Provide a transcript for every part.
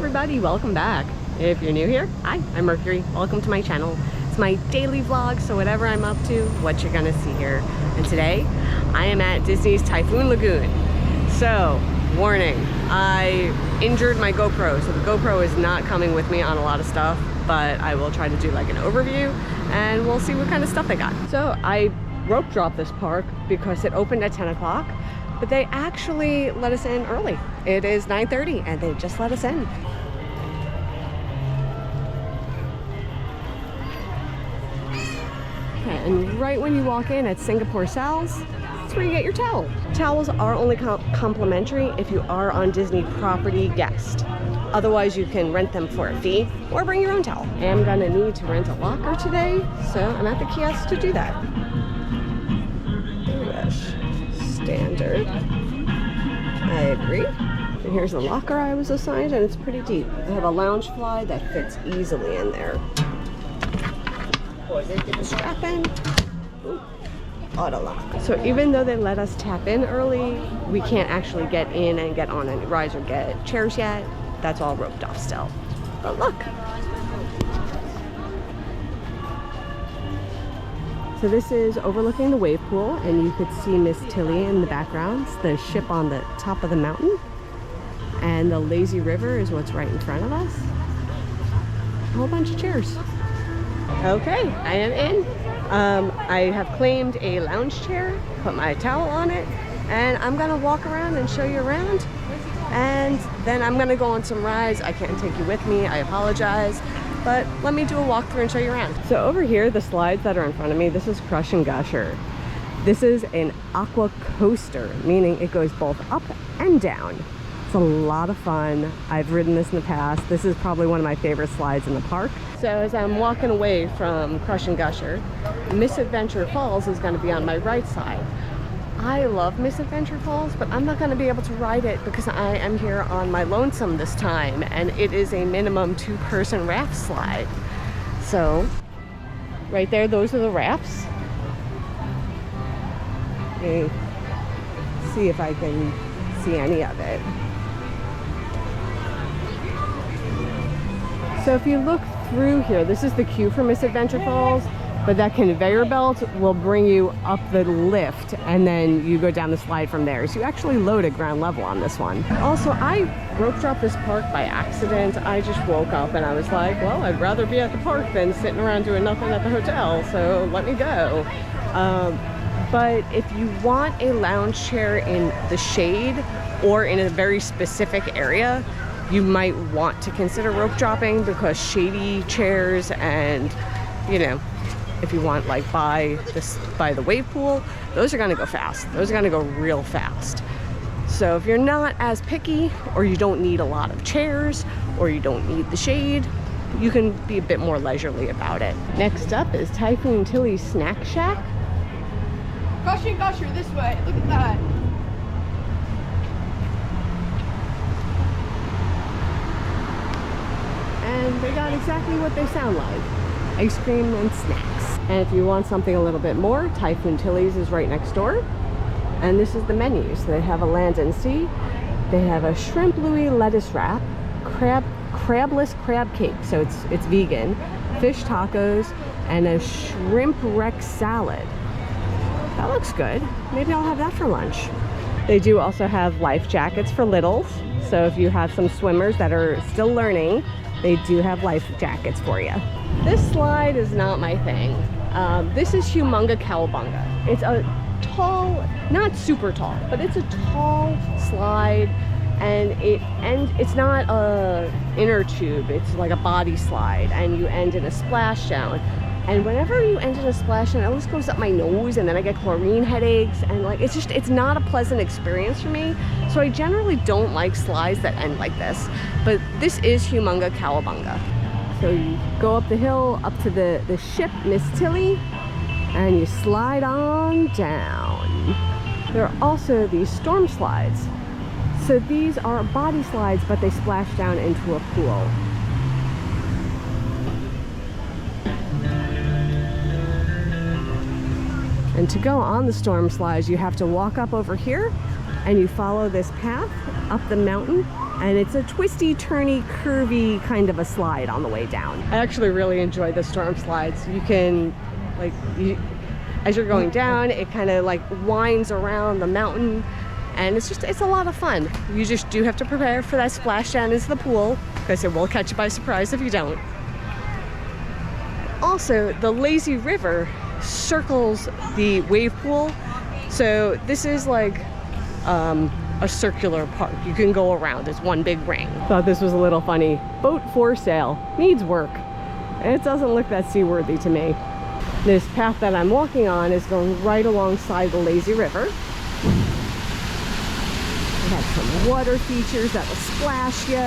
everybody, welcome back. If you're new here, hi, I'm Mercury. Welcome to my channel. It's my daily vlog, so whatever I'm up to, what you're gonna see here. And today, I am at Disney's Typhoon Lagoon. So, warning, I injured my GoPro, so the GoPro is not coming with me on a lot of stuff, but I will try to do like an overview and we'll see what kind of stuff they got. So I rope dropped this park because it opened at 10 o'clock, but they actually let us in early. It is 9:30 and they just let us in. Okay, and right when you walk in at Singapore Sal's, that's where you get your towel. Towels are only complimentary if you are on Disney property guest. Otherwise, you can rent them for a fee or bring your own towel. I am gonna need to rent a locker today, so I'm at the kiosk to do that. Yes, standard. I agree. And here's the locker I was assigned, and it's pretty deep. I have a lounge fly that fits easily in there. Get the strap in. Ooh. Auto lock. So even though they let us tap in early, we can't actually get in and get on any rides or get chairs yet. That's all roped off still. But look. So this is overlooking the wave pool, and you could see Miss Tilly in the background, the ship on the top of the mountain. And the lazy river is what's right in front of us. A whole bunch of chairs. Okay, I am in. I have claimed a lounge chair, put my towel on it, and I'm gonna walk around and show you around. And then I'm gonna go on some rides. I can't take you with me, I apologize, but let me do a walkthrough and show you around. So over here, the slides that are in front of me, this is Crush and Gusher. This is an aqua coaster, meaning it goes both up and down. It's a lot of fun. I've ridden this in the past. This is probably one of my favorite slides in the park. So as I'm walking away from Crush and Gusher, Misadventure Falls is gonna be on my right side. I love Misadventure Falls, but I'm not gonna be able to ride it because I am here on my lonesome this time, and it is a minimum 2-person raft slide. So, right there, those are the rafts. Let me see if I can see any of it. So if you look through here, this is the queue for Misadventure Falls, but that conveyor belt will bring you up the lift and then you go down the slide from there. So you actually load at ground level on this one. Also, I rope dropped this park by accident. I just woke up and I was like, well, I'd rather be at the park than sitting around doing nothing at the hotel, so let me go. But if you want a lounge chair in the shade or in a very specific area, you might want to consider rope dropping, because shady chairs and, you know, if you want like by the wave pool, those are gonna go fast. Those are gonna go real fast. So if you're not as picky, or you don't need a lot of chairs, or you don't need the shade, you can be a bit more leisurely about it. Next up is Typhoon Tilly's Snack Shack. Crush and Gusher this way, look at that. And they got exactly what they sound like. Ice cream and snacks. And if you want something a little bit more, Typhoon Tilly's is right next door. And this is the menu. So they have a land and sea. They have a shrimp Louis lettuce wrap, crabless crab cake, so it's vegan, fish tacos, and a shrimp Rex salad. That looks good. Maybe I'll have that for lunch. They do also have life jackets for littles. So if you have some swimmers that are still learning, they do have life jackets for you. This slide is not my thing. This is Humunga Kowabunga. It's a tall, not super tall, but it's a tall slide, and it's not a inner tube, it's like a body slide, and you end in a splashdown. And whenever you end in a splashdown, it always goes up my nose, and then I get chlorine headaches, and like it's not a pleasant experience for me. So I generally don't like slides that end like this. But this is Humunga Kowabunga. So you go up the hill, up to the ship, Miss Tilly, and you slide on down. There are also these storm slides. So these are body slides, but they splash down into a pool. And to go on the storm slides, you have to walk up over here and you follow this path up the mountain And it's a twisty, turny, curvy kind of a slide on the way down. I actually really enjoy the storm slides. You can, like, as you're going down, it kind of like winds around the mountain, and it's a lot of fun. You just do have to prepare for that splash down into the pool, because it will catch you by surprise if you don't. Also, the lazy river circles the wave pool, so this is like a circular park. You can go around. It's one big ring. Thought this was a little funny. Boat for sale. Needs work. It doesn't look that seaworthy to me. This path that I'm walking on is going right alongside the lazy river. We have some water features that will splash you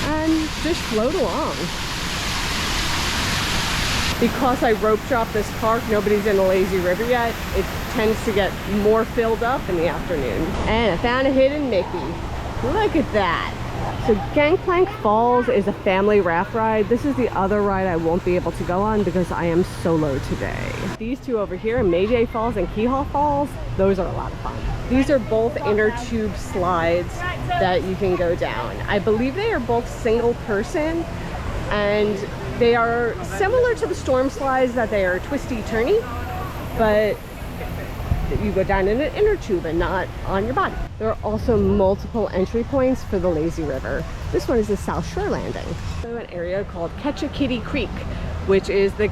and just float along. Because I rope dropped this park, nobody's in the lazy river yet. It tends to get more filled up in the afternoon. And I found a hidden Mickey. Look at that. So Gangplank Falls is a family raft ride. This is the other ride I won't be able to go on because I am solo today. These two over here, Mayday Falls and Keelhall Falls, those are a lot of fun. These are both inner tube slides that you can go down. I believe they are both single person, and they are similar to the storm slides, that they are twisty turny, but you go down in an inner tube and not on your body. There are also multiple entry points for the lazy river. This one is the South Shore Landing. So an area called Ketchikiddee Creek, which is the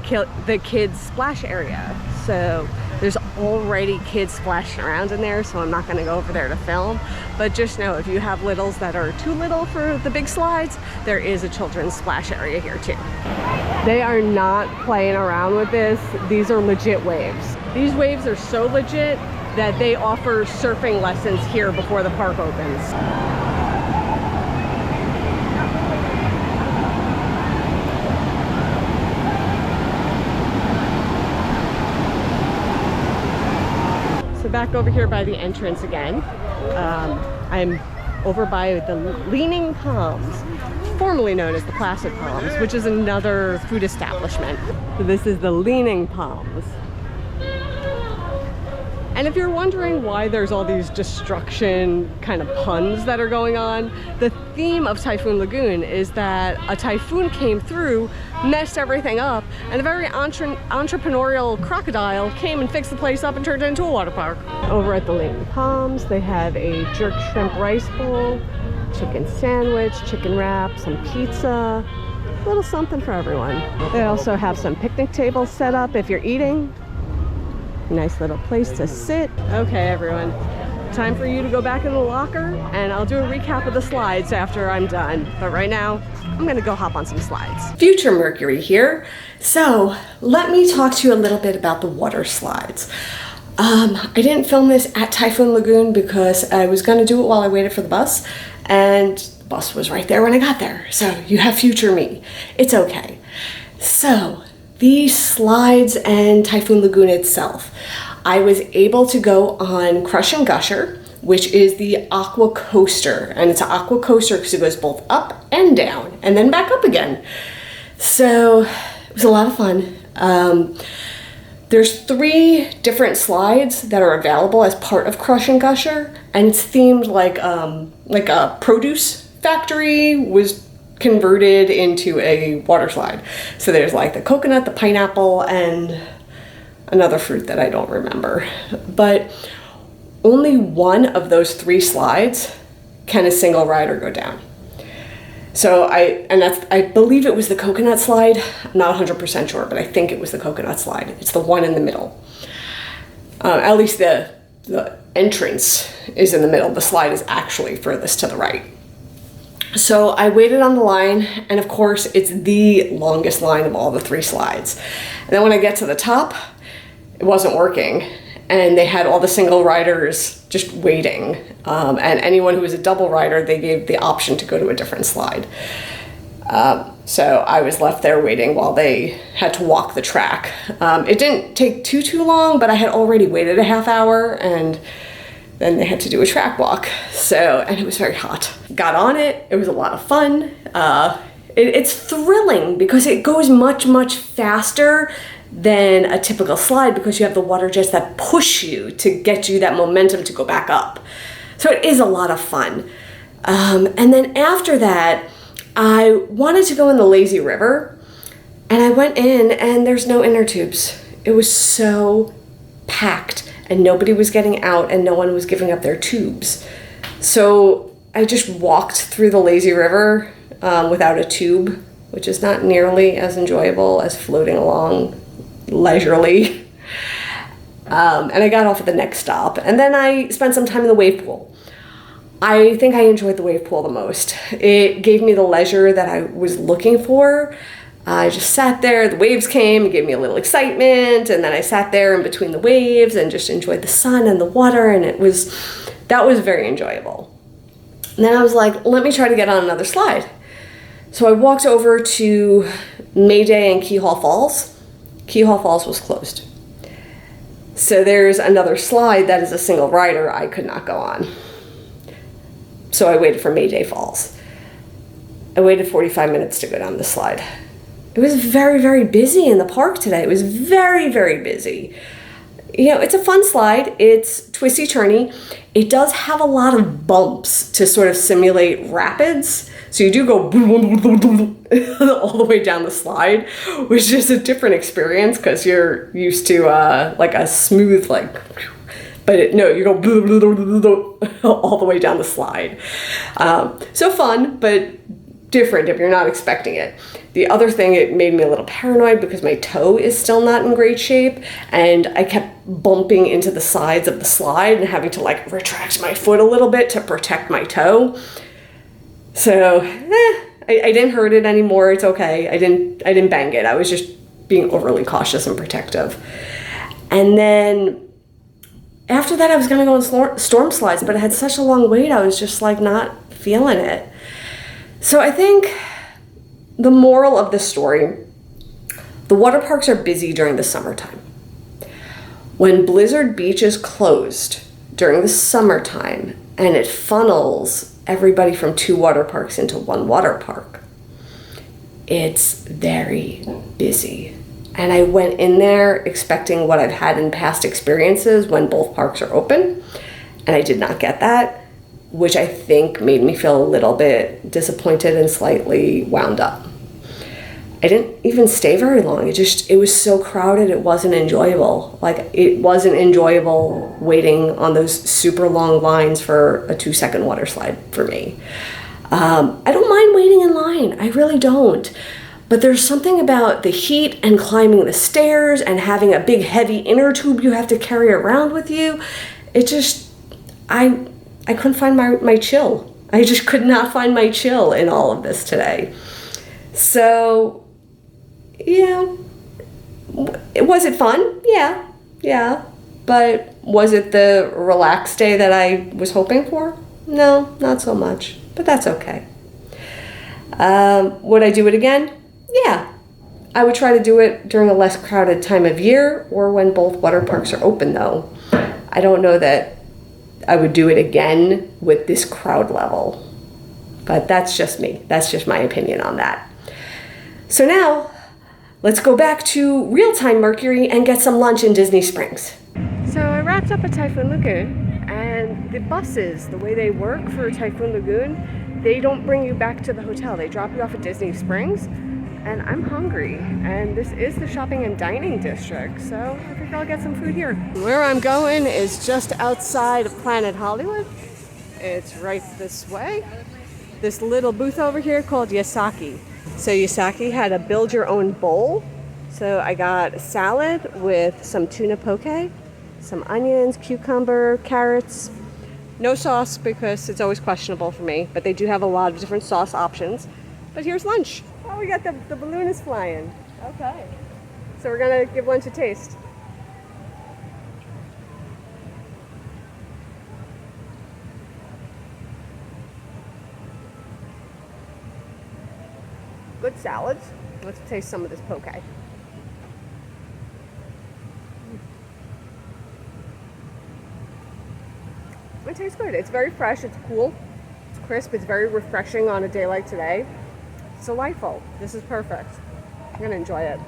kids splash area. So there's already kids splashing around in there, so I'm not going to go over there to film. But just know, if you have littles that are too little for the big slides, there is a children's splash area here too. They are not playing around with this. These are legit waves. These waves are so legit that they offer surfing lessons here before the park opens. So back over here by the entrance again. I'm over by the Leaning Palms, formerly known as the Placid Palms, which is another food establishment. So this is the Leaning Palms. And if you're wondering why there's all these destruction kind of puns that are going on, the theme of Typhoon Lagoon is that a typhoon came through, messed everything up, and a very entrepreneurial crocodile came and fixed the place up and turned it into a water park. Over at the Leaning Palms, they have a jerk shrimp rice bowl, chicken sandwich, chicken wrap, some pizza, a little something for everyone. They also have some picnic tables set up if you're eating. Nice little place to sit. Okay, everyone, time for you to go back in the locker, and I'll do a recap of the slides after I'm done. But right now, I'm gonna go hop on some slides. Future Mercury here. So let me talk to you a little bit about the water slides. I didn't film this at Typhoon Lagoon because I was gonna do it while I waited for the bus, and the bus was right there when I got there. So you have future me. It's okay. So these slides and Typhoon Lagoon itself, I was able to go on Crush and Gusher, which is the aqua coaster. And it's an aqua coaster because it goes both up and down and then back up again. So it was a lot of fun. There's 3 different slides that are available as part of Crush and Gusher, and it's themed like a produce factory was converted into a water slide. So there's like the coconut, the pineapple, and another fruit that I don't remember. But only one of those 3 slides can a single rider go down. So I believe it was the coconut slide. I'm not 100% sure, but I think it was the coconut slide. It's the one in the middle. At least the entrance is in the middle. The slide is actually furthest to the right. So I waited on the line, and of course it's the longest line of all the 3 slides. And then when I get to the top, it wasn't working, and they had all the single riders just waiting. And anyone who was a double rider, they gave the option to go to a different slide. So I was left there waiting while they had to walk the track. It didn't take too long, but I had already waited a half hour, and then they had to do a track walk. And it was very hot. Got on it, it was a lot of fun. It's thrilling because it goes much faster than a typical slide because you have the water jets that push you to get you that momentum to go back up. So it is a lot of fun. And then after that, I wanted to go in the lazy river, and I went in and there's no inner tubes. It was so packed and nobody was getting out and no one was giving up their tubes. So I just walked through the lazy river without a tube, which is not nearly as enjoyable as floating along leisurely. And I got off at the next stop, and then I spent some time in the wave pool. I think I enjoyed the wave pool the most. It gave me the leisure that I was looking for. I just sat there, the waves came, it gave me a little excitement, and then I sat there in between the waves and just enjoyed the sun and the water, and that was very enjoyable. And then I was like, let me try to get on another slide. So I walked over to Mayday and Keelhall Falls. Keelhall Falls was closed. So there's another slide that is a single rider I could not go on. So I waited for Mayday Falls. I waited 45 minutes to go down the slide. It was very, very busy in the park today. It was very, very busy. You know, it's a fun slide. It's twisty turny. It does have a lot of bumps to sort of simulate rapids. So you do go all the way down the slide, which is a different experience because you're used to like a smooth, like, but no, you go all the way down the slide. So fun, but different if you're not expecting it. The other thing, it made me a little paranoid because my toe is still not in great shape, and I kept bumping into the sides of the slide and having to like retract my foot a little bit to protect my toe. So I didn't hurt it anymore. It's okay. I didn't bang it. I was just being overly cautious and protective. And then after that, I was going to go on storm slides, but I had such a long wait. I was just like not feeling it. So I think the moral of the story, the water parks are busy during the summertime. When Blizzard Beach is closed during the summertime and it funnels everybody from 2 water parks into 1 water park, it's very busy. And I went in there expecting what I've had in past experiences when both parks are open, and I did not get that, which I think made me feel a little bit disappointed and slightly wound up. I didn't even stay very long. It was so crowded, it wasn't enjoyable. Like, it wasn't enjoyable waiting on those super long lines for a 2-second water slide for me. I don't mind waiting in line, I really don't. But there's something about the heat and climbing the stairs and having a big heavy inner tube you have to carry around with you. It just, I couldn't find my chill. I just could not find my chill in all of this today. So, yeah, was it fun? Yeah. But was it the relaxed day that I was hoping for? No, not so much, but that's okay. Would I do it again? Yeah. I would try to do it during a less crowded time of year or when both water parks are open, though. I don't know that I would do it again with this crowd level, but that's just me. That's just my opinion on that. So now, let's go back to real-time Mercury and get some lunch in Disney Springs. So I wrapped up at Typhoon Lagoon, and the buses, the way they work for Typhoon Lagoon, they don't bring you back to the hotel. They drop you off at Disney Springs, and I'm hungry, and this is the shopping and dining district, so I think I'll get some food here. Where I'm going is just outside of Planet Hollywood. It's right this way. This little booth over here called Yasaki. So Yasaki had a build your own bowl. So I got a salad with some tuna poke, some onions, cucumber, carrots. No sauce because it's always questionable for me, but they do have a lot of different sauce options. But here's lunch. Oh, we got the balloon is flying. Okay. So we're gonna give lunch a taste. Good salads. Let's taste some of this poke. It tastes good. It's very fresh, it's cool, it's crisp, it's very refreshing on a day like today. It's delightful. This is perfect. I'm gonna enjoy it.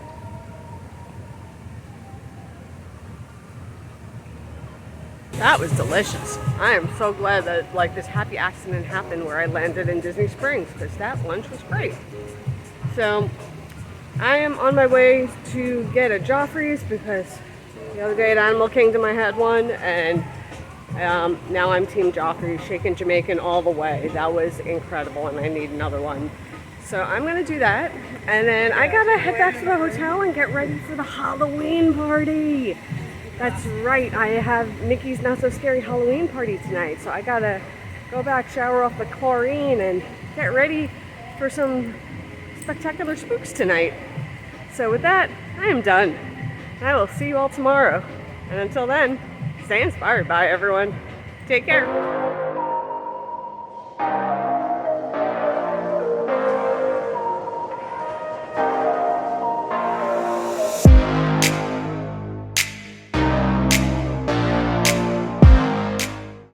That was delicious. I am so glad that like this happy accident happened where I landed in Disney Springs because that lunch was great. So I am on my way to get a Joffrey's because the other day at Animal Kingdom I had one, and now I'm Team Joffrey's, shaken Jamaican all the way. That was incredible, and I need another one. So I'm gonna do that, and then I gotta head back to the hotel and get ready for the Halloween party. That's right, I have Mickey's Not So Scary Halloween party tonight, so I gotta go back, shower off the chlorine, and get ready for some spectacular spooks tonight. So with that, I am done. I will see you all tomorrow. And until then, stay inspired. Bye, everyone. Take care.